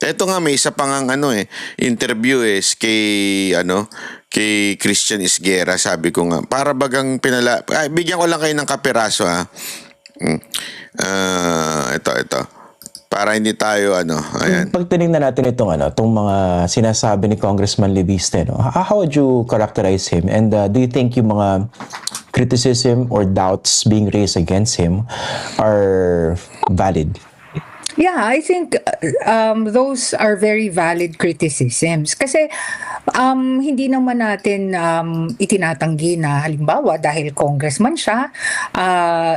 Eto nga, may isa pang ang interview kay Christian Isguera. Sabi ko nga, para bagang bigyan ko lang kayo ng kapiraso ha. Ito. Para hindi tayo ayan. Pag tinignan natin itong mga sinasabi ni Congressman Leviste, how would you characterize him? And do you think yung mga criticism or doubts being raised against him are valid? Yeah, I think those are very valid criticisms. Kasi hindi naman natin itinatanggi na halimbawa dahil congressman siya,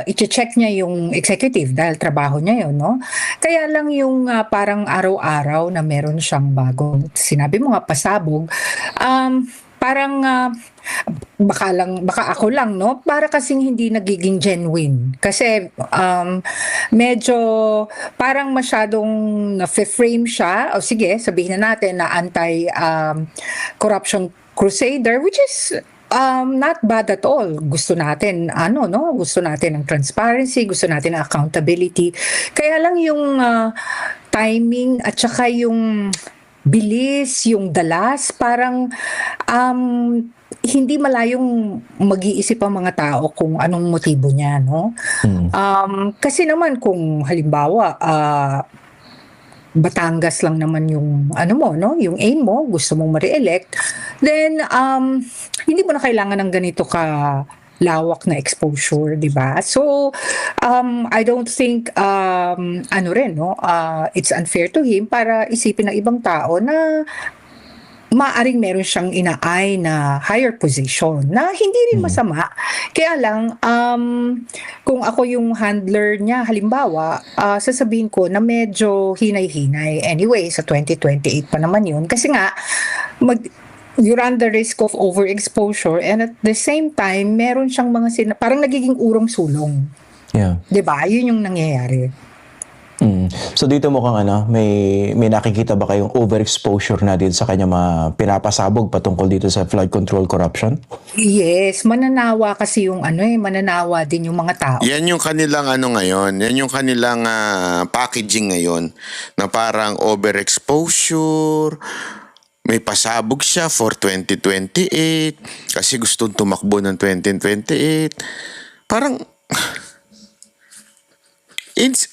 i-check niya yung executive dahil trabaho niya yun, no? Kaya lang yung parang araw-araw na meron siyang bagong, sinabi mo nga pasabog, parang baka ako lang, no? Para kasing hindi nagiging genuine. Kasi medyo parang masyadong na-frame siya, o sige, sabihin na natin na anti-corruption crusader, which is not bad at all. Gusto natin, gusto natin ng transparency, gusto natin ng accountability. Kaya lang yung timing at saka yung bilis, yung dalas, parang hindi malayong mag-iisip ang mga tao kung anong motibo niya, no? Kasi naman kung halimbawa Batangas lang naman yung yung aim mo, gusto mong ma-re-elect, then hindi mo na kailangan ng ganito ka lawak na exposure, di ba? So, I don't think, it's unfair to him para isipin ng ibang tao na maaring meron siyang inaay na higher position na hindi rin masama. Kaya lang, kung ako yung handler niya, halimbawa, sasabihin ko na medyo hinay-hinay. Anyway, sa 2028 pa naman yun. Kasi nga, you run the risk of overexposure and at the same time, meron siyang mga parang nagiging urong-sulong. Yeah. Diba? Yun yung nangyayari. So dito mukhang may nakikita ba kayong overexposure na din sa kanya mga pinapasabog patungkol dito sa flood control corruption? Yes, mananawa kasi yung mananawa din yung mga tao. Yan yung kanilang ngayon, yan yung kanilang packaging ngayon na parang overexposure. May pasabog siya for 2028 kasi gustong tumakbo ng 2028. Parang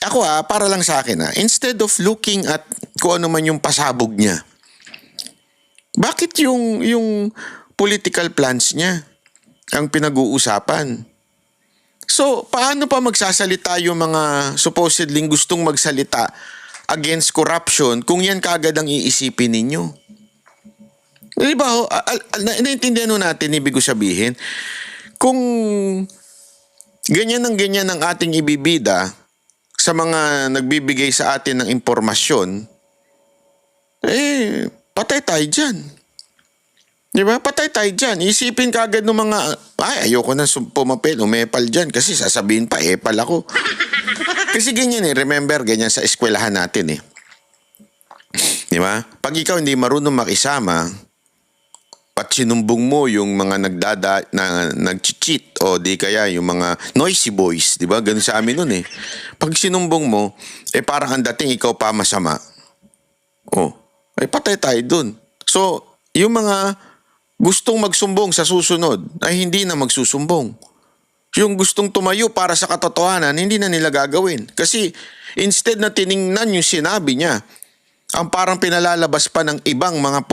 ako para lang sa akin instead of looking at kung ano man yung pasabog niya, bakit yung political plans niya ang pinag-uusapan? So, paano pa magsasalita yung mga supposedly gustong magsalita against corruption kung yan kagad ang iisipin ninyo? Di ba, naintindihan natin, ibig ko sabihin, kung ganyan ang ating ibibida sa mga nagbibigay sa atin ng impormasyon, patay tayo dyan. Di ba? Patay tayo dyan. Isipin kagad ng mga, ayoko na umepal dyan kasi sasabihin pa, epal ako. Kasi ganyan remember, ganyan sa eskwelahan natin Di ba? Pag ikaw hindi marunong makisama, at sinumbong mo yung mga nag-cheat o di kaya yung mga noisy boys, di ba? Ganun sa amin nun Pag sinumbong mo, parang ang dating ikaw pa masama. Patay tayo dun. So, yung mga gustong magsumbong sa susunod ay hindi na magsusumbong. Yung gustong tumayo para sa katotohanan, hindi na nila gagawin. Kasi instead na tiningnan yung sinabi niya, ang parang pinalalabas pa ng ibang mga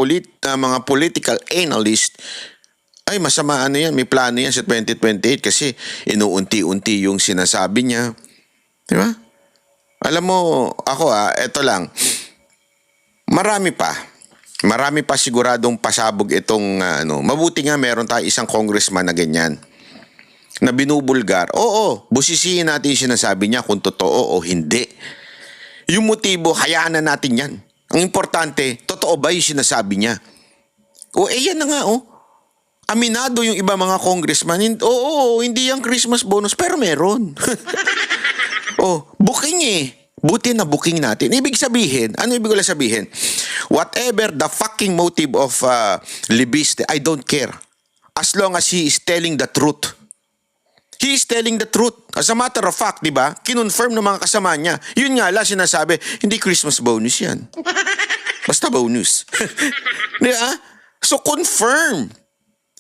political analyst, ay masama yan, may plano yan sa 2028 kasi inuunti-unti yung sinasabi niya. Di ba? Alam mo, ako eto lang, marami pa siguradong pasabog itong, mabuti nga meron tayo isang congressman na ganyan, na binubulgar. Oo, busisiin natin yung sinasabi niya kung totoo o hindi. Yung motibo, hayaan na natin yan. Ang importante, totoo ba yung sinasabi niya? Yan na nga, Aminado yung iba mga congressman, hindi yung Christmas bonus, pero meron. Booking Buti na booking natin. Ibig sabihin, ano ibig ko lang sabihin? Whatever the fucking motive of Libiste, I don't care. As long as he is telling the truth. He is telling the truth. As a matter of fact, di ba? Kinonfirm ng mga kasama niya. Yun nga lang sinasabi, hindi Christmas bonus yan. Basta bonus. Di ba? So confirm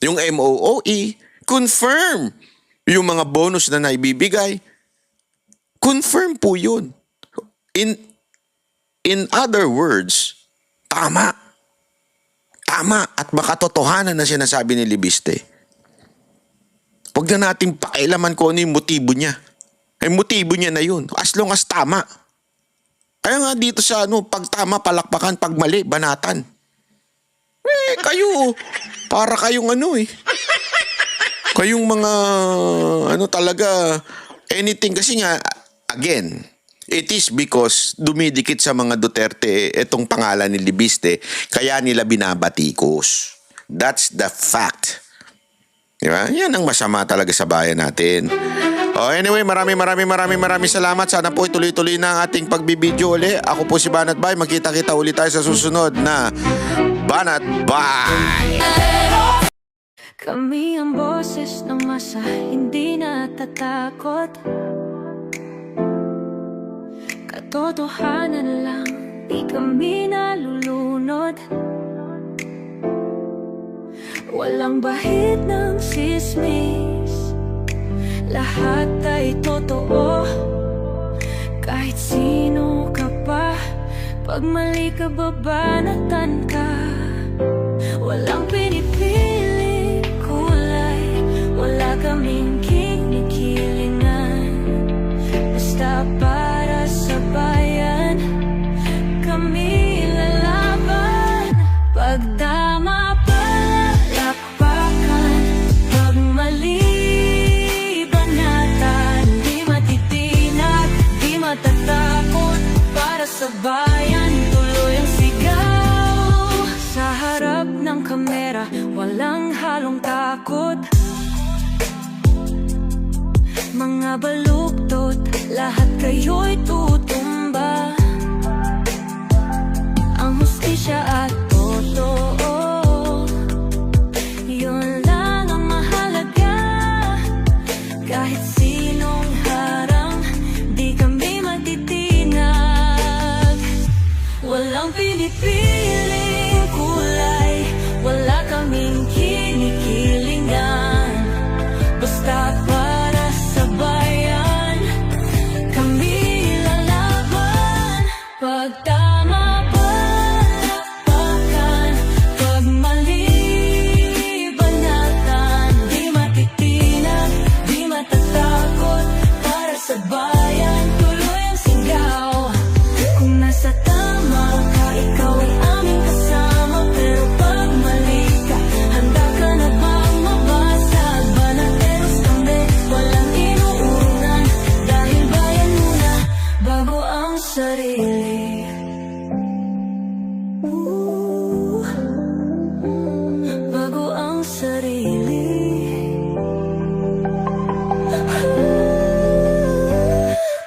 yung MOOE, confirm yung mga bonus na naibibigay. Confirm po yun. In other words, tama. Tama at makatotohanan na sinasabi ni Libiste. Huwag na natin pakailaman kung ano yung motibo niya. Ay motibo niya na yun. As long as tama. Kaya nga dito sa pag tama, palakpakan, pag mali, banatan. Kayo, para kayong kayong mga, talaga, anything. Kasi nga, again, it is because dumidikit sa mga Duterte itong pangalan ni Libiste, kaya nila binabatikos. That's the fact. Diba? Yan ang masama talaga sa bayan natin. Anyway, maraming salamat. Sana po ituloy-tuloy na ang ating pagbibideo uli. Ako po si Banat Bay. Magkita-kita ulit tayo sa susunod na Banat Bay. Kami ang boses ng masa, hindi natatakot. Katotohanan lang, di kami nalulunod. Walang bahid ng sismis, lahat ay totoo. Kahit sino ka pa, pag mali ka babanatan ka. Walang pinipili kulay, wala kaming kinikilingan. Basta para sa bayan, kami lalaban. Pag tama palakpakan, pag mali banatan. Di matitinag, di matatakot, para sa bayan tuloy ang sigaw. Sa harap ng kamera, walang halong takot. Mga baluktot, lahat kayo'y tutumba. Ang hustisya at totoo, yun lang ang mahalaga. Kahit sinong harang, di kami matitinag. Walang pinipiling kulay, wala kaming kinikilingan. Basta para sa bayan, kami lalaban. Pag tama palakpakan, pag mali banatan. Di matitinag, di matatakot, para sa bayan tuloy ang sigaw. Kung nasa tama ka, ikaw ay aming kasama. Pero pag mali ka, handa ka na bang mabasag? Banateros kami, walang inuunan. Dahil bayan muna, bago ang sarili. Bago ang sarili.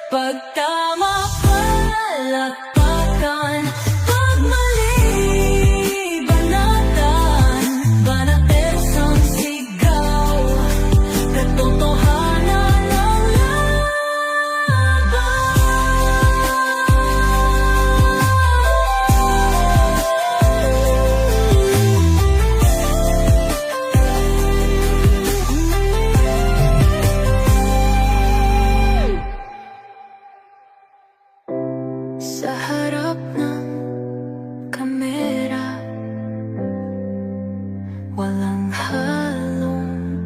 Pag tama palakpakan, pag mali banatan. Banateros ang sigaw, katotohanan ang laban. Sa harap ng kamera, walang halong